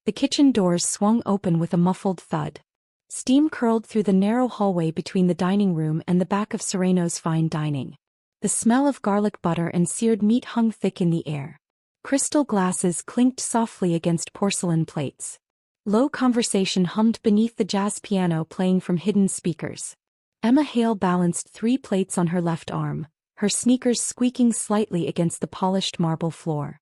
The kitchen doors swung open with a muffled thud. Steam curled through the narrow hallway between the dining room and the back of Sereno's fine dining. The smell of garlic butter and seared meat hung thick in the air. Crystal glasses clinked softly against porcelain plates. Low conversation hummed beneath the jazz piano playing from hidden speakers. Emma Hale balanced 3 plates on her left arm, her sneakers squeaking slightly against the polished marble floor.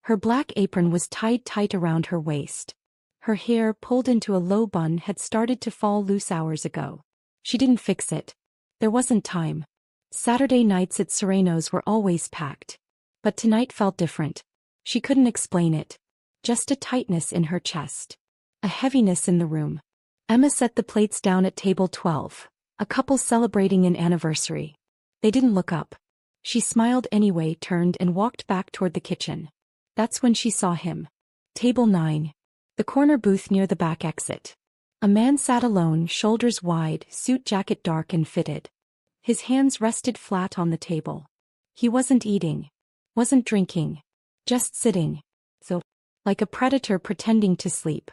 Her black apron was tied tight around her waist. Her hair, pulled into a low bun, had started to fall loose hours ago. She didn't fix it. There wasn't time. Saturday nights at Sereno's were always packed. But tonight felt different. She couldn't explain it. Just a tightness in her chest. A heaviness in the room. Emma set the plates down at table 12, a couple celebrating an anniversary. They didn't look up. She smiled anyway, turned and walked back toward the kitchen. That's when she saw him. Table 9. The corner booth near the back exit. A man sat alone, shoulders wide, suit jacket dark and fitted. His hands rested flat on the table. He wasn't eating. Wasn't drinking. Just sitting. So, like a predator pretending to sleep.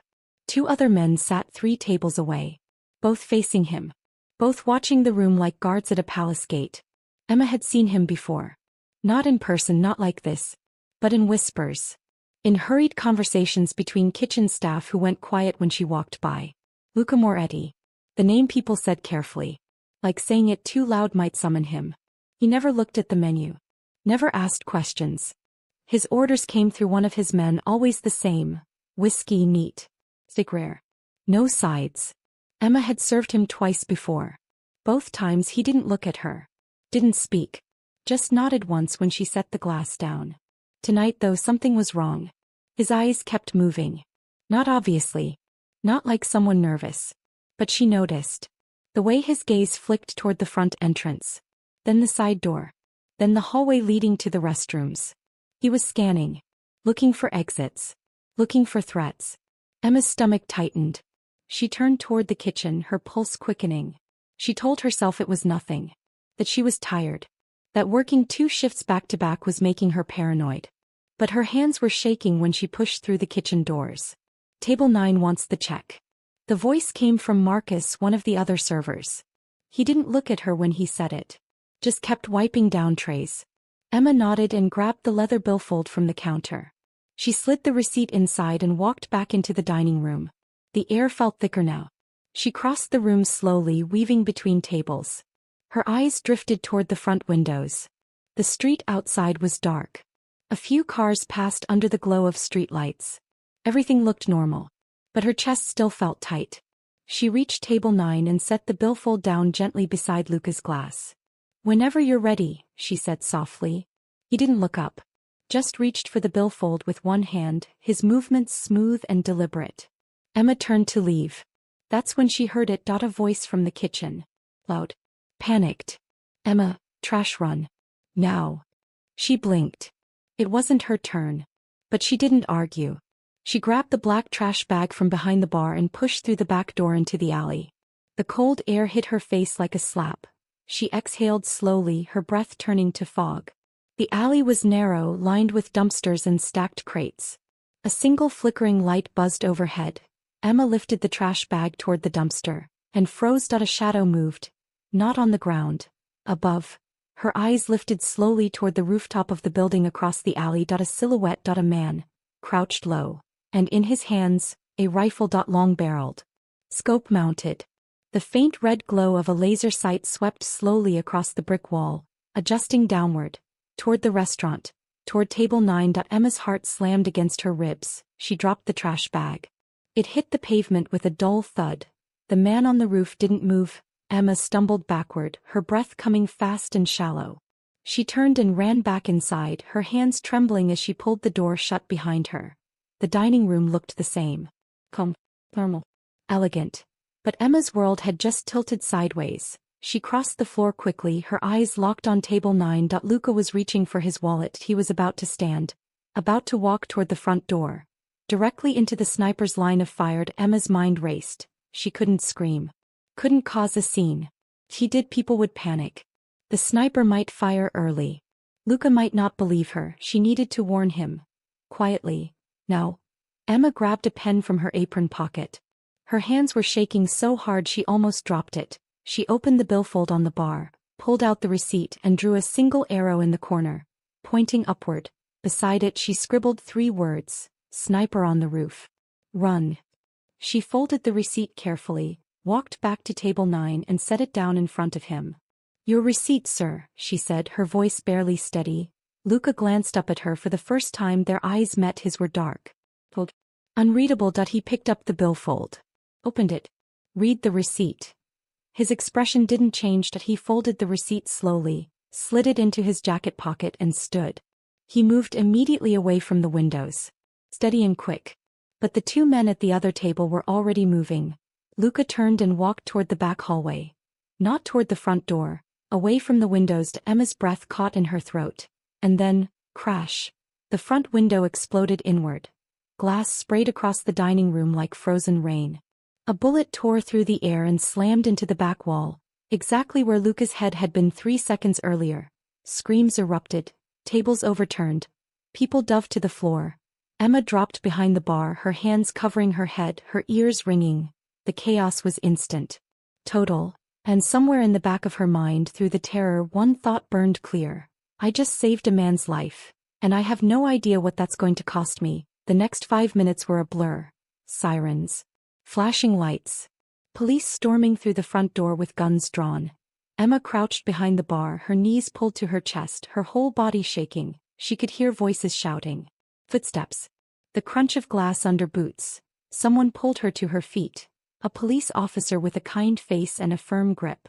2 other men sat 3 tables away. Both facing him. Both watching the room like guards at a palace gate. Emma had seen him before. Not in person, not like this. But in whispers. In hurried conversations between kitchen staff who went quiet when she walked by. Luca Moretti. The name people said carefully. Like saying it too loud might summon him. He never looked at the menu. Never asked questions. His orders came through one of his men, always the same. Whiskey, neat. Steak rare. No sides. Emma had served him twice before. Both times he didn't look at her. Didn't speak. Just nodded once when she set the glass down. Tonight though, something was wrong. His eyes kept moving. Not obviously. Not like someone nervous. But she noticed. The way his gaze flicked toward the front entrance. Then the side door. Then the hallway leading to the restrooms. He was scanning. Looking for exits. Looking for threats. Emma's stomach tightened. She turned toward the kitchen, her pulse quickening. She told herself it was nothing. That she was tired. That working 2 shifts back to back was making her paranoid. But her hands were shaking when she pushed through the kitchen doors. Table 9 wants the check. The voice came from Marcus, one of the other servers. He didn't look at her when he said it. Just kept wiping down trays. Emma nodded and grabbed the leather billfold from the counter. She slid the receipt inside and walked back into the dining room. The air felt thicker now. She crossed the room slowly, weaving between tables. Her eyes drifted toward the front windows. The street outside was dark. A few cars passed under the glow of street lights. Everything looked normal. But her chest still felt tight. She reached table 9 and set the billfold down gently beside Luca's glass. "Whenever you're ready," she said softly. He didn't look up. Just reached for the billfold with one hand, his movements smooth and deliberate. Emma turned to leave. That's when she heard it, a voice from the kitchen. Loud. Panicked. "Emma, trash run. Now." She blinked. It wasn't her turn. But she didn't argue. She grabbed the black trash bag from behind the bar and pushed through the back door into the alley. The cold air hit her face like a slap. She exhaled slowly, her breath turning to fog. The alley was narrow, lined with dumpsters and stacked crates. A single flickering light buzzed overhead. Emma lifted the trash bag toward the dumpster, and froze. A shadow moved. Not on the ground. Above. Her eyes lifted slowly toward the rooftop of the building across the alley. A silhouette. A man. Crouched low. And in his hands, a rifle. Long-barreled. Scope mounted. The faint red glow of a laser sight swept slowly across the brick wall, adjusting downward. Toward the restaurant. Toward table 9. Emma's heart slammed against her ribs. She dropped the trash bag. It hit the pavement with a dull thud. The man on the roof didn't move. Emma stumbled backward, her breath coming fast and shallow. She turned and ran back inside, her hands trembling as she pulled the door shut behind her. The dining room looked the same. Calm, normal, elegant. But Emma's world had just tilted sideways. She crossed the floor quickly, her eyes locked on table 9. Luca was reaching for his wallet. He was about to stand. About to walk toward the front door. Directly into the sniper's line of fire. Emma's mind raced. She couldn't scream. Couldn't cause a scene. If he did, people would panic. The sniper might fire early. Luca might not believe her. She needed to warn him. Quietly. Now. Emma grabbed a pen from her apron pocket. Her hands were shaking so hard she almost dropped it. She opened the billfold on the bar, pulled out the receipt and drew a single arrow in the corner, pointing upward. Beside it she scribbled 3 words, "Sniper on the roof. Run." She folded the receipt carefully, walked back to table 9 and set it down in front of him. "Your receipt, sir," she said, her voice barely steady. Luca glanced up at her for the first time. Their eyes met. His were dark. Unreadable. He picked up the billfold. Opened it. "Read the receipt." His expression didn't change. He folded the receipt slowly, slid it into his jacket pocket and stood. He moved immediately away from the windows. Steady and quick. But the 2 men at the other table were already moving. Luca turned and walked toward the back hallway. Not toward the front door, away from the windows. Emma's breath caught in her throat. And then, crash. The front window exploded inward. Glass sprayed across the dining room like frozen rain. A bullet tore through the air and slammed into the back wall, exactly where Luca's head had been 3 seconds earlier. Screams erupted, tables overturned, people dove to the floor. Emma dropped behind the bar, her hands covering her head, her ears ringing. The chaos was instant. Total. And somewhere in the back of her mind, through the terror, one thought burned clear. I just saved a man's life. And I have no idea what that's going to cost me. The next 5 minutes were a blur. Sirens. Flashing lights. Police storming through the front door with guns drawn. Emma crouched behind the bar, her knees pulled to her chest, her whole body shaking. She could hear voices shouting. Footsteps. The crunch of glass under boots. Someone pulled her to her feet. A police officer with a kind face and a firm grip.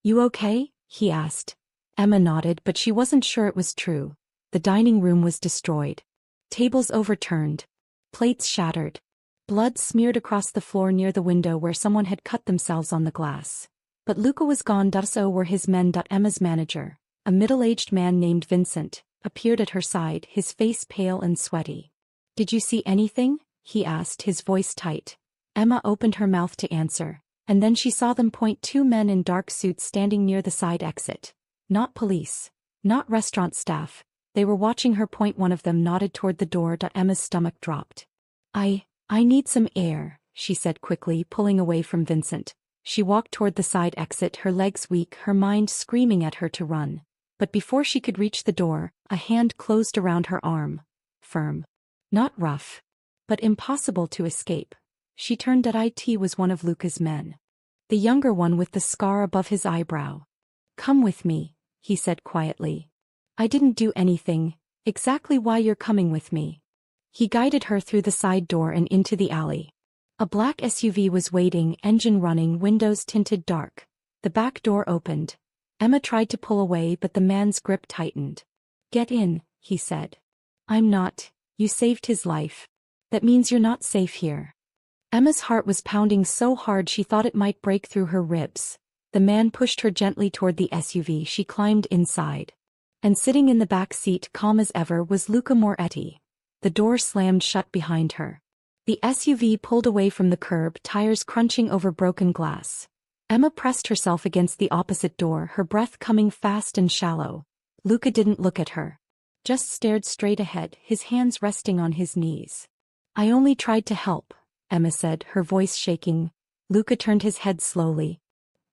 "You okay?" he asked. Emma nodded, but she wasn't sure it was true. The dining room was destroyed. Tables overturned. Plates shattered. Blood smeared across the floor near the window where someone had cut themselves on the glass. But Luca was gone. So were his men. Emma's manager, a middle-aged man named Vincent, appeared at her side, his face pale and sweaty. "Did you see anything?" he asked, his voice tight. Emma opened her mouth to answer, and then she saw them point. 2 men in dark suits standing near the side exit. Not police. Not restaurant staff. They were watching her point. One of them nodded toward the door. Emma's stomach dropped. I need some air," she said quickly, pulling away from Vincent. She walked toward the side exit, her legs weak, her mind screaming at her to run. But before she could reach the door, a hand closed around her arm. Firm. Not rough. But impossible to escape. She turned. It was one of Luca's men. The younger one with the scar above his eyebrow. "Come with me," he said quietly. "I didn't do anything. Exactly why you're coming with me." He guided her through the side door and into the alley. A black SUV was waiting, engine running, windows tinted dark. The back door opened. Emma tried to pull away, but the man's grip tightened. "Get in," he said. "I'm not. You saved his life. That means you're not safe here." Emma's heart was pounding so hard she thought it might break through her ribs. The man pushed her gently toward the SUV. She climbed inside. And sitting in the back seat, calm as ever, was Luca Moretti. The door slammed shut behind her. The SUV pulled away from the curb, tires crunching over broken glass. Emma pressed herself against the opposite door, her breath coming fast and shallow. Luca didn't look at her. Just stared straight ahead, his hands resting on his knees. "I only tried to help," Emma said, her voice shaking. Luca turned his head slowly.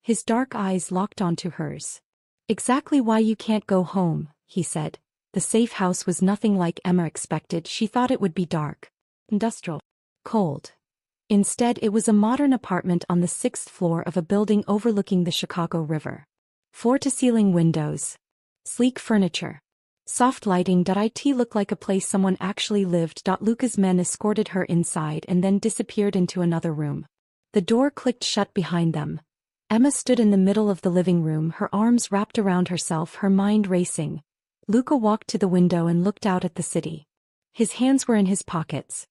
His dark eyes locked onto hers. "Exactly why you can't go home," he said. The safe house was nothing like Emma expected. She thought it would be dark, industrial, cold. Instead, it was a modern apartment on the 6th floor of a building overlooking the Chicago River. Floor-to-ceiling windows. Sleek furniture. Soft lighting. It looked like a place someone actually lived. Luca's men escorted her inside and then disappeared into another room. The door clicked shut behind them. Emma stood in the middle of the living room, her arms wrapped around herself, her mind racing. Luca walked to the window and looked out at the city. His hands were in his pockets.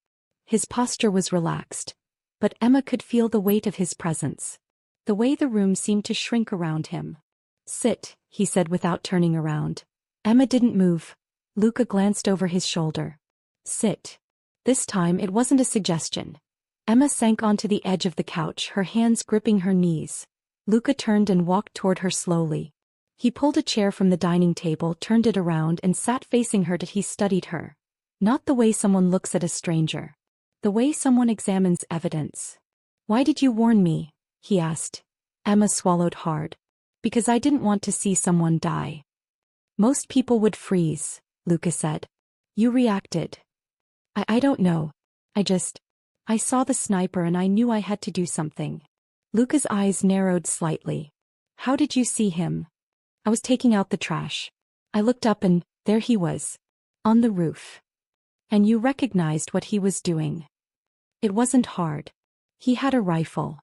His posture was relaxed. But Emma could feel the weight of his presence. The way the room seemed to shrink around him. "Sit," he said without turning around. Emma didn't move. Luca glanced over his shoulder. "Sit." This time it wasn't a suggestion. Emma sank onto the edge of the couch, her hands gripping her knees. Luca turned and walked toward her slowly. He pulled a chair from the dining table, turned it around and sat facing her. He studied her. Not the way someone looks at a stranger. The way someone examines evidence. Why did you warn me? He asked. Emma swallowed hard. Because I didn't want to see someone die. Most people would freeze, Luca said. You reacted. I don't know. I saw the sniper and I knew I had to do something. Luca's eyes narrowed slightly. How did you see him? I was taking out the trash. I looked up and there he was. On the roof. And you recognized what he was doing. It wasn't hard. He had a rifle.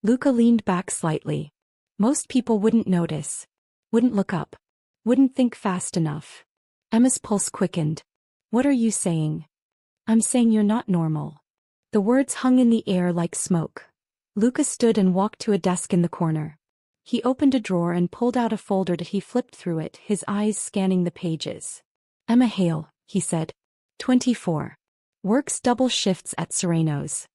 Luca leaned back slightly. Most people wouldn't notice. Wouldn't look up. Wouldn't think fast enough. Emma's pulse quickened. What are you saying? I'm saying you're not normal. The words hung in the air like smoke. Luca stood and walked to a desk in the corner. He opened a drawer and pulled out a folder that he flipped through it, his eyes scanning the pages. Emma Hale, he said. 24. Works double shifts at Serrano's.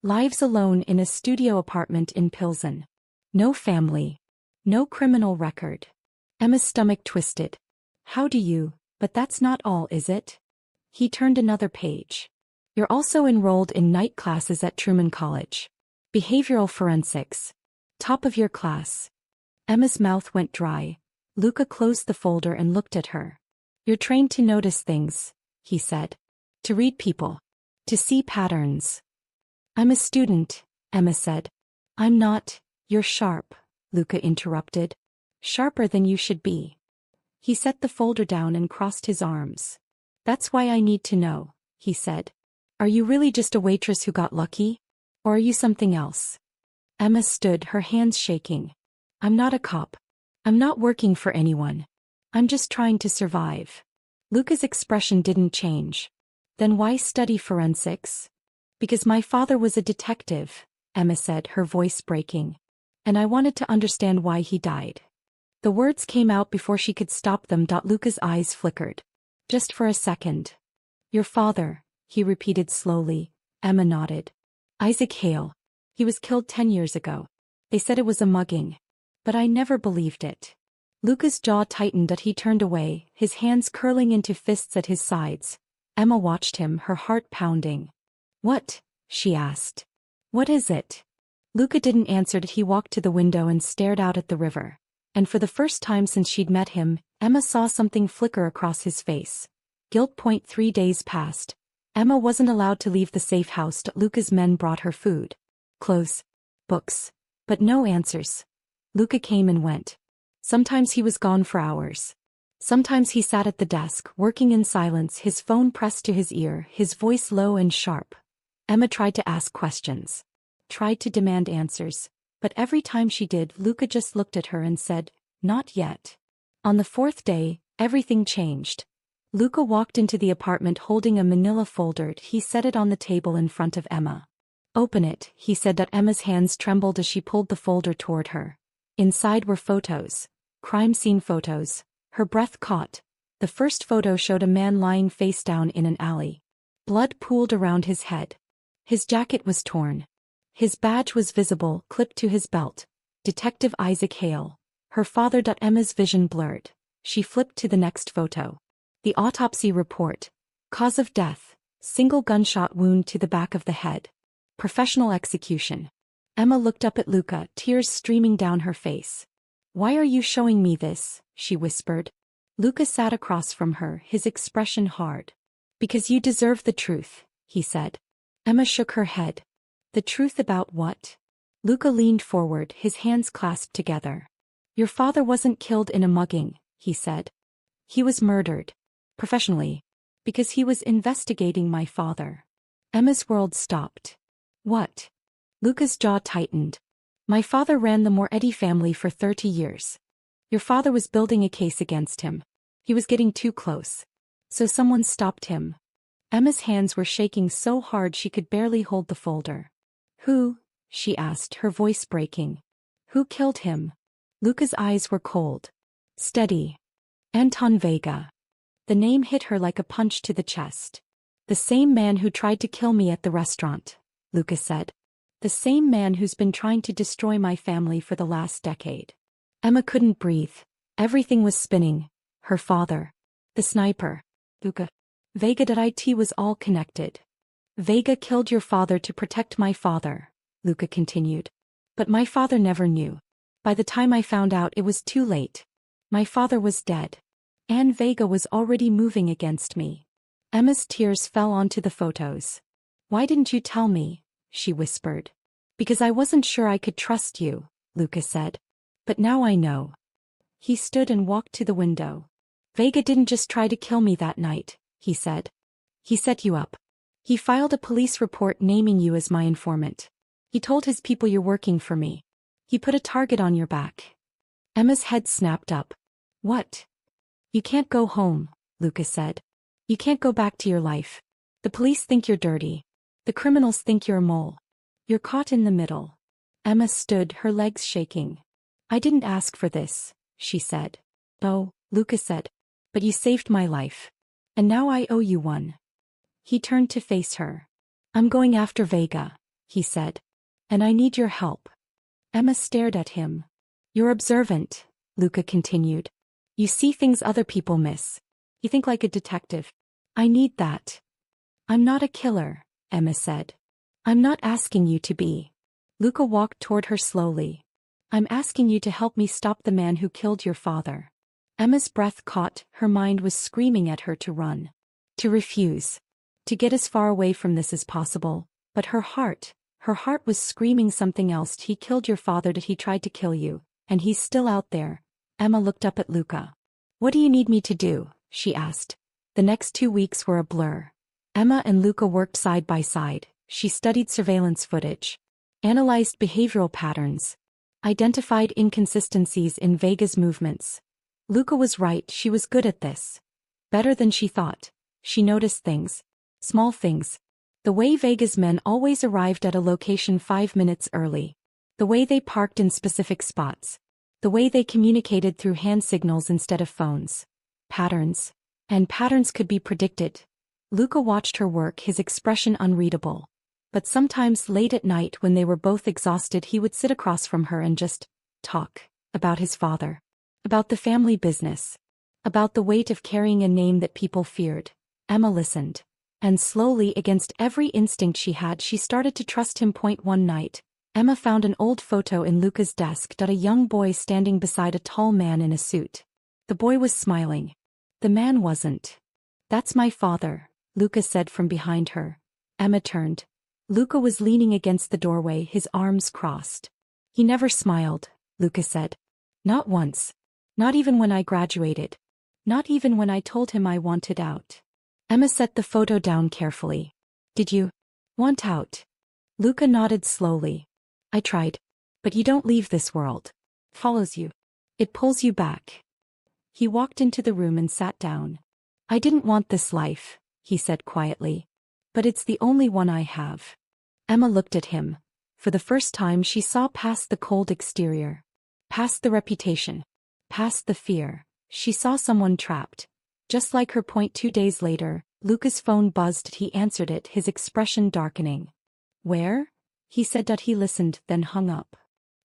Lives alone in a studio apartment in Pilsen. No family. No criminal record. Emma's stomach twisted. How do you, but that's not all, is it? He turned another page. You're also enrolled in night classes at Truman College. Behavioral forensics. Top of your class. Emma's mouth went dry. Luca closed the folder and looked at her. You're trained to notice things, he said. To read people. To see patterns. I'm a student, Emma said. I'm not. You're sharp, Luca interrupted. Sharper than you should be. He set the folder down and crossed his arms. That's why I need to know, he said. Are you really just a waitress who got lucky? Or are you something else? Emma stood, her hands shaking. I'm not a cop. I'm not working for anyone. I'm just trying to survive. Luca's expression didn't change. Then why study forensics? Because my father was a detective, Emma said, her voice breaking. And I wanted to understand why he died. The words came out before she could stop them. Luca's eyes flickered. Just for a second. Your father, he repeated slowly. Emma nodded. Isaac Hale. He was killed 10 years ago. They said it was a mugging. But I never believed it. Luca's jaw tightened as he turned away, his hands curling into fists at his sides. Emma watched him, her heart pounding. What? She asked. What is it? Luca didn't answer. He walked to the window and stared out at the river. And for the first time since she'd met him, Emma saw something flicker across his face. Guilt. 3 days passed. Emma wasn't allowed to leave the safe house. Luca's men brought her food. Clothes. Books. But no answers. Luca came and went. Sometimes he was gone for hours. Sometimes he sat at the desk, working in silence, his phone pressed to his ear, his voice low and sharp. Emma tried to ask questions. Tried to demand answers. But every time she did, Luca just looked at her and said, not yet. On the 4th day, everything changed. Luca walked into the apartment holding a manila folder. He set it on the table in front of Emma. Open it, he said. Emma's hands trembled as she pulled the folder toward her. Inside were photos. Crime scene photos. Her breath caught. The first photo showed a man lying face down in an alley. Blood pooled around his head. His jacket was torn. His badge was visible, clipped to his belt. Detective Isaac Hale. Her father. Emma's vision blurred. She flipped to the next photo. The autopsy report. Cause of death. Single gunshot wound to the back of the head. Professional execution. Emma looked up at Luca, tears streaming down her face. Why are you showing me this? She whispered. Luca sat across from her, his expression hard. Because you deserve the truth, he said. Emma shook her head. The truth about what? Luca leaned forward, his hands clasped together. Your father wasn't killed in a mugging, he said. He was murdered. Professionally. Because he was investigating my father. Emma's world stopped. What? Luca's jaw tightened. My father ran the Moretti family for 30 years. Your father was building a case against him. He was getting too close. So someone stopped him. Emma's hands were shaking so hard she could barely hold the folder. Who? She asked, her voice breaking. Who killed him? Luca's eyes were cold. Steady. Anton Vega. The name hit her like a punch to the chest. The same man who tried to kill me at the restaurant, Luca said. The same man who's been trying to destroy my family for the last decade. Emma couldn't breathe. Everything was spinning. Her father. The sniper. Luca. Vega. It was all connected. Vega killed your father to protect my father, Luca continued. But my father never knew. By the time I found out, it was too late. My father was dead. And Vega was already moving against me. Emma's tears fell onto the photos. Why didn't you tell me? She whispered. Because I wasn't sure I could trust you, Luca said. But now I know. He stood and walked to the window. Vega didn't just try to kill me that night, he said. He set you up. He filed a police report naming you as my informant. He told his people you're working for me. He put a target on your back. Emma's head snapped up. What? You can't go home, Luca said. You can't go back to your life. The police think you're dirty. The criminals think you're a mole. You're caught in the middle. Emma stood, her legs shaking. I didn't ask for this, she said. Oh, Luca said. But you saved my life. And now I owe you one. He turned to face her. I'm going after Vega, he said. And I need your help. Emma stared at him. You're observant, Luca continued. You see things other people miss. You think like a detective. I need that. I'm not a killer, Emma said. I'm not asking you to be. Luca walked toward her slowly. I'm asking you to help me stop the man who killed your father. Emma's breath caught, her mind was screaming at her to run. To refuse. To get as far away from this as possible, but her heart was screaming something else. He killed your father, that he tried to kill you, and he's still out there. Emma looked up at Luca. What do you need me to do? She asked. The next 2 weeks were a blur. Emma and Luca worked side by side. She studied surveillance footage, analyzed behavioral patterns, identified inconsistencies in Vega's movements. Luca was right, she was good at this. Better than she thought. She noticed things. Small things. The way Vega's men always arrived at a location 5 minutes early. The way they parked in specific spots. The way they communicated through hand signals instead of phones. Patterns. And patterns could be predicted. Luca watched her work, his expression unreadable. But sometimes late at night when they were both exhausted, he would sit across from her and just talk about his father. About the family business. About the weight of carrying a name that people feared. Emma listened. And slowly, against every instinct she had, she started to trust him. One night, Emma found an old photo in Luca's desk. A young boy standing beside a tall man in a suit. The boy was smiling. The man wasn't. That's my father, Luca said from behind her. Emma turned. Luca was leaning against the doorway, his arms crossed. He never smiled, Luca said. Not once. Not even when I graduated. Not even when I told him I wanted out. Emma set the photo down carefully. Did you want out? Luca nodded slowly. I tried. But you don't leave this world. Follows you. It pulls you back. He walked into the room and sat down. I didn't want this life, he said quietly. But it's the only one I have. Emma looked at him. For the first time she saw past the cold exterior. Past the reputation. Past the fear. She saw someone trapped. Just like her. 2 days later, Luca's phone buzzed. He answered it, his expression darkening. Where? He said that. He listened, then hung up.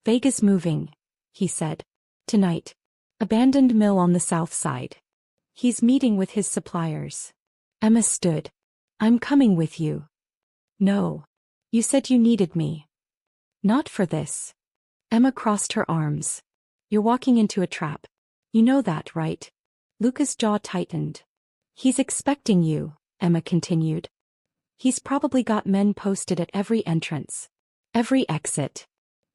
Vega's moving, he said. Tonight. Abandoned mill on the south side. He's meeting with his suppliers. Emma stood. I'm coming with you. No. You said you needed me. Not for this. Emma crossed her arms. You're walking into a trap. You know that, right? Luca's jaw tightened. He's expecting you, Emma continued. He's probably got men posted at every entrance. Every exit.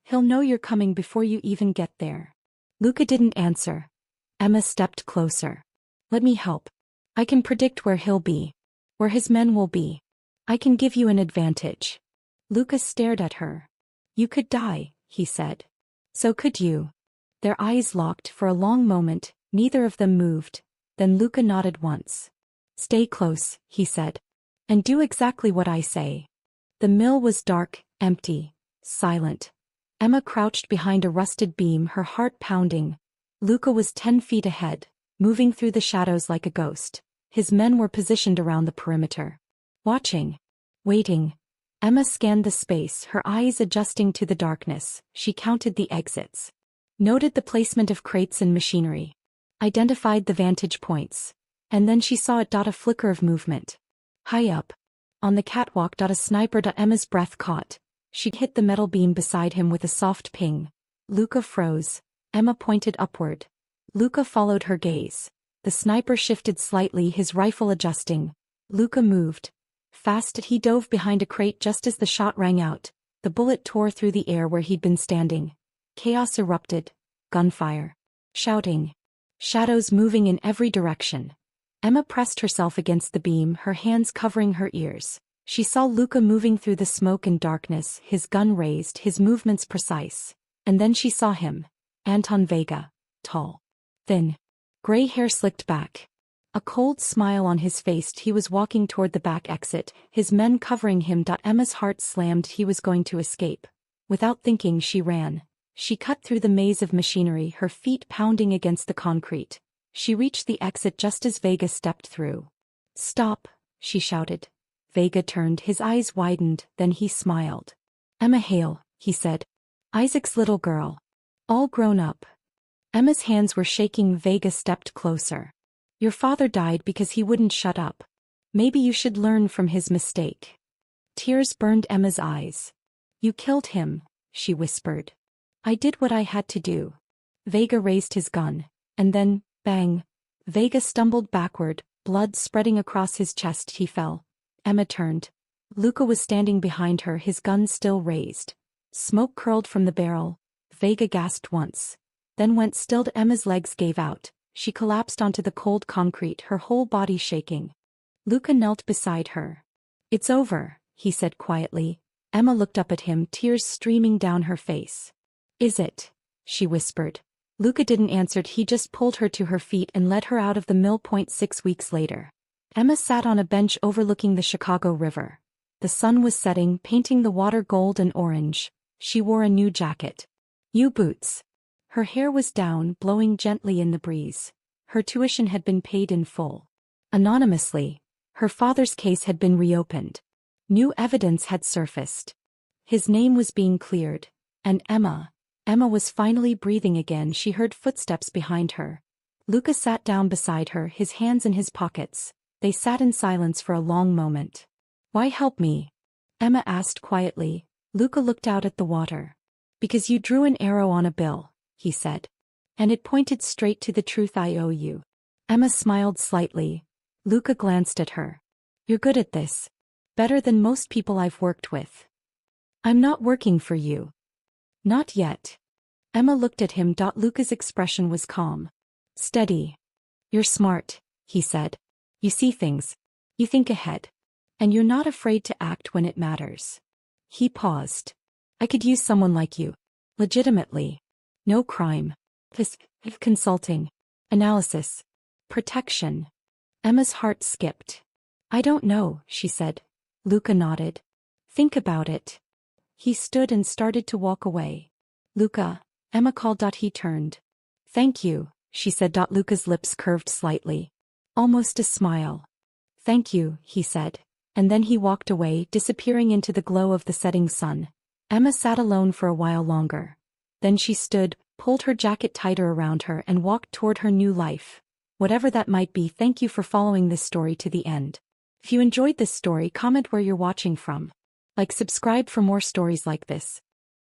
He'll know you're coming before you even get there. Luca didn't answer. Emma stepped closer. Let me help. I can predict where he'll be. Where his men will be. I can give you an advantage. Luca stared at her. You could die, he said. So could you. Their eyes locked for a long moment, neither of them moved. Then Luca nodded once. Stay close, he said. And do exactly what I say. The mill was dark, empty, silent. Emma crouched behind a rusted beam, her heart pounding. Luca was 10 feet ahead, moving through the shadows like a ghost. His men were positioned around the perimeter. Watching. Waiting. Emma scanned the space, her eyes adjusting to the darkness. She counted the exits. Noted the placement of crates and machinery. Identified the vantage points. And then she saw a flicker of movement. High up. On the catwalk. A sniper. Emma's breath caught. She hit the metal beam beside him with a soft ping. Luca froze. Emma pointed upward. Luca followed her gaze. The sniper shifted slightly, his rifle adjusting. Luca moved. Fast. He dove behind a crate just as the shot rang out. The bullet tore through the air where he'd been standing. Chaos erupted. Gunfire. Shouting. Shadows moving in every direction. Emma pressed herself against the beam, her hands covering her ears. She saw Luca moving through the smoke and darkness, his gun raised, his movements precise. And then she saw him. Anton Vega. Tall. Thin. Gray hair slicked back. A cold smile on his face. He was walking toward the back exit, his men covering him. Emma's heart slammed. He was going to escape. Without thinking, she ran. She cut through the maze of machinery, her feet pounding against the concrete. She reached the exit just as Vega stepped through. "Stop," she shouted. Vega turned, his eyes widened, then he smiled. "Emma Hale," he said. "Isaac's little girl. All grown up." Emma's hands were shaking. Vega stepped closer. "Your father died because he wouldn't shut up. Maybe you should learn from his mistake." Tears burned Emma's eyes. "You killed him," she whispered. "I did what I had to do." Vega raised his gun. And then, bang. Vega stumbled backward, blood spreading across his chest. He fell. Emma turned. Luca was standing behind her, his gun still raised. Smoke curled from the barrel. Vega gasped once. Then went still. Emma's legs gave out. She collapsed onto the cold concrete, her whole body shaking. Luca knelt beside her. "It's over," he said quietly. Emma looked up at him, tears streaming down her face. "Is it?" she whispered. Luca didn't answer. He just pulled her to her feet and led her out of the mill. 6 weeks later. Emma sat on a bench overlooking the Chicago River. The sun was setting, painting the water gold and orange. She wore a new jacket. New boots. Her hair was down, blowing gently in the breeze. Her tuition had been paid in full. Anonymously. Her father's case had been reopened. New evidence had surfaced. His name was being cleared. And Emma was finally breathing again. She heard footsteps behind her. Luca sat down beside her, his hands in his pockets. They sat in silence for a long moment. "Why help me?" Emma asked quietly. Luca looked out at the water. "Because you drew an arrow on a bill," he said. "And it pointed straight to the truth I owe you." Emma smiled slightly. Luca glanced at her. "You're good at this. Better than most people I've worked with." "I'm not working for you." "Not yet." Emma looked at him. Luca's expression was calm. Steady. "You're smart," he said. "You see things. You think ahead. And you're not afraid to act when it matters." He paused. "I could use someone like you. Legitimately. No crime. This, consulting. Analysis. Protection." Emma's heart skipped. "I don't know," she said. Luca nodded. "Think about it." He stood and started to walk away. "Luca," Emma called. He turned. "Thank you," she said. Luca's lips curved slightly. Almost a smile. "Thank you," he said. And then he walked away, disappearing into the glow of the setting sun. Emma sat alone for a while longer. Then she stood, pulled her jacket tighter around her and walked toward her new life. Whatever that might be. Thank you for following this story to the end. If you enjoyed this story, comment where you're watching from. Subscribe for more stories like this.